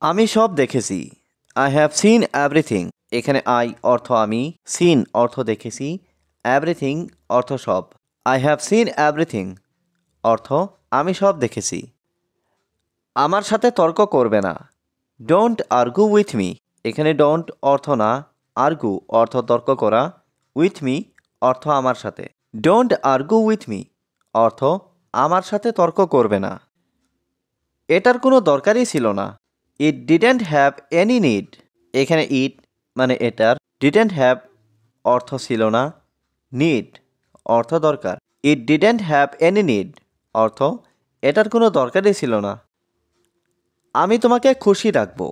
আমি সব দেখেছি। I have seen everything. এখানে আই অর্থ আমি, সিন অর্থ দেখেছি, এভরিথিং অর্থ সব। আই হ্যাভ সিন এভরিথিং অর্থ আমি সব দেখেছি। আমার সাথে তর্ক করবে না। Don't argue with me. এখানে ডোন্ট অর্থ না, আর্গু অর্থ তর্ক করা, উইথ মি অর্থ আমার সাথে। ডোন্ট আর্গু উইথ মি অর্থ আমার সাথে তর্ক করবে না। এটার কোনো দরকারই ছিল না। ইট ডিডেন্ট হ্যাভ এনি নিড। এখানে ইট মানে এটার, ডিডেন্ট হ্যাভ অর্থ ছিল না, নিড অর্থ দরকার। ইট ডিডেন্ট হ্যাভ এনি নিড অর্থ এটার কোনো দরকারই ছিল না। আমি তোমাকে খুশি রাখবো।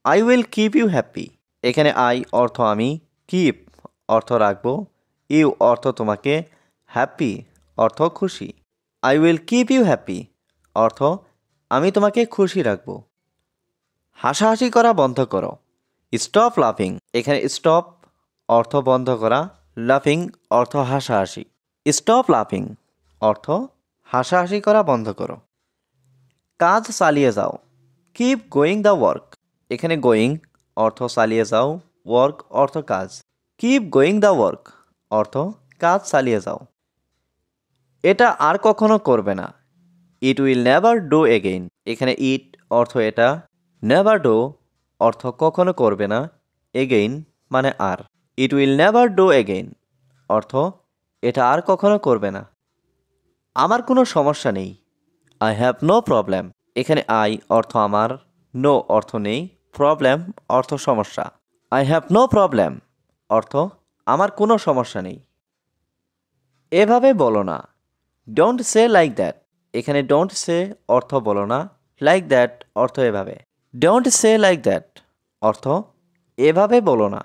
I will keep you happy. এখানে আই অর্থ আমি, কিপ অর্থ রাখবো, ইউ অর্থ তোমাকে, হ্যাপি অর্থ খুশি। I will keep you happy অর্থ আমি তোমাকে খুশি রাখবো। হাসাহাসি করা বন্ধ করো। স্টপ লাফিং। এখানে স্টপ অর্থ বন্ধ করা, লাফিং অর্থ হাসাহাসি। স্টপ লাফিং অর্থ হাসাহাসি করা বন্ধ করো। কাজ চালিয়ে যাও। Keep going the work. এখানে গোয়িং অর্থ চালিয়ে যাও, ওয়ার্ক অর্থ কাজ। কিপ গোয়িং দ্য ওয়ার্ক অর্থ কাজ চালিয়ে যাও। এটা আর কখনো করবে না। ইট উইল নেভার ডু এগেইন। এখানে ইট অর্থ এটা, নেভার ডু অর্থ কখনো করবে না, এগেইন মানে আর। It will never do again অর্থ এটা আর কখনো করবে না। আমার কোনো সমস্যা নেই। I have no problem. এখানে আই অর্থ আমার, নো অর্থ নেই, প্রবলেম অর্থ সমস্যা। আই হ্যাভ নো প্রবলেম অর্থ আমার কোনো সমস্যা নেই। এভাবে বলো না। Don't say like that. এখানে ডোন্ট সে অর্থ বলো না, লাইক দ্যাট অর্থ এভাবে। ডোন্ট সে লাইক দ্যাট অর্থ এভাবে বলো না।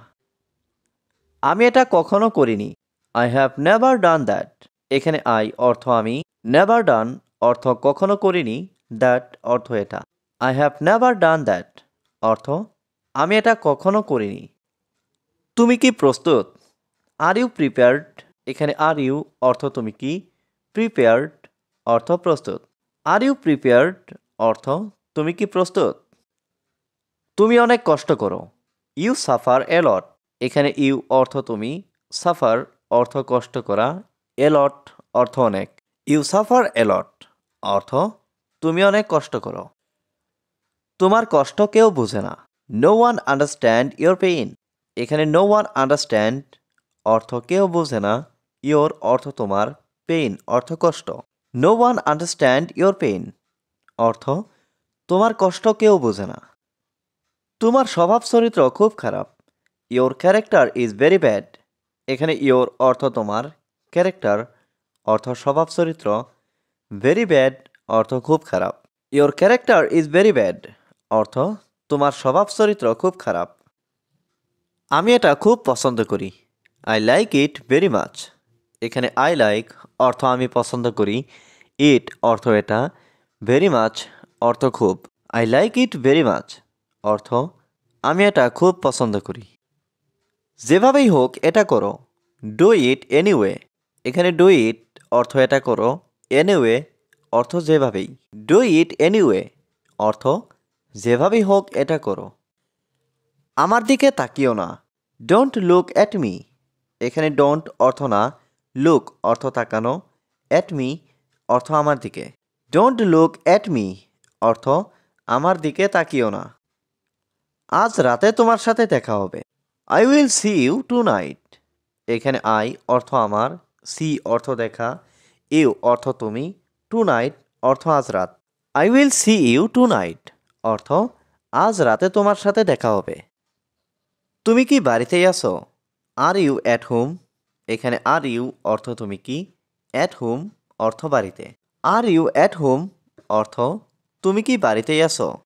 আমি এটা কখনো করিনি। I have never done that. এখানে আই অর্থ আমি, নেভার ডান অর্থ কখনো করিনি, দ্যাট অর্থ এটা। I have never done that অর্থ আমি এটা কখনো করিনি। তুমি কি প্রস্তুত? Are you prepared. এখানে আর ইউ অর্থ তুমি কি, প্রিপেয়ার্ড অর্থ প্রস্তুত। আর ইউ প্রিপেয়ার্ড অর্থ তুমি কি প্রস্তুত? তুমি অনেক কষ্ট করো। ইউ সাফার এ লট। এখানে ইউ অর্থ তুমি, সাফার অর্থ কষ্ট করা, এলট অর্থ অনেক। ইউ সাফার এলট অর্থ তুমি অনেক কষ্ট করো। তোমার কষ্ট কেউ বুঝে না। No one understand your pain. এখানে নো ওয়ান আন্ডারস্ট্যান্ড অর্থ কেউ বুঝে না, ইয়োর অর্থ তোমার, পেইন অর্থ কষ্ট। No one understand your pain অর্থ তোমার কষ্ট কেউ বোঝে না। তোমার স্বভাব চরিত্র খুব খারাপ। Your character is very bad. এখানে ইয়োর অর্থ তোমার, ক্যারেক্টার অর্থ স্বভাব চরিত্র, ভেরি ব্যাড অর্থ খুব খারাপ। Your character is very bad অর্থ তোমার স্বভাব চরিত্র খুব খারাপ। আমি এটা খুব পছন্দ করি। I like it very much. এখানে আই লাইক অর্থ আমি পছন্দ করি, ইট অর্থ এটা, ভেরি মাচ অর্থ খুব। I like it very much অর্থ আমি এটা খুব পছন্দ করি। যেভাবেই হোক এটা করো। Do it anyway. এখানে ডু ইট অর্থ এটা করো, এনিওয়ে অর্থ যেভাবেই। ডু ইট এনিওয়ে অর্থ যেভাবেই হোক এটা করো। আমার দিকে তাকিও না। Don't look at me. এখানে ডোন্ট অর্থ না, লুক অর্থ তাকানো, অ্যাট মি অর্থ আমার দিকে। ডোন্ট লুক অ্যাট মি অর্থ আমার দিকে তাকিও না। আজ রাতে তোমার সাথে দেখা হবে। I will see you tonight. এখানে আই অর্থ আমার, সি অর্থ দেখা, ইউ অর্থ তুমি, টু নাইট অর্থ আজ রাত। I will see you tonight অর্থ আজ রাতে তোমার সাথে দেখা হবে। তুমি কি বাড়িতেই আছো? Are you at home. এখানে আর ইউ অর্থ তুমি কি, অ্যাট হোম অর্থ বাড়িতে। আর ইউ অ্যাট হোম অর্থ তুমি কি বাড়িতেই আছো?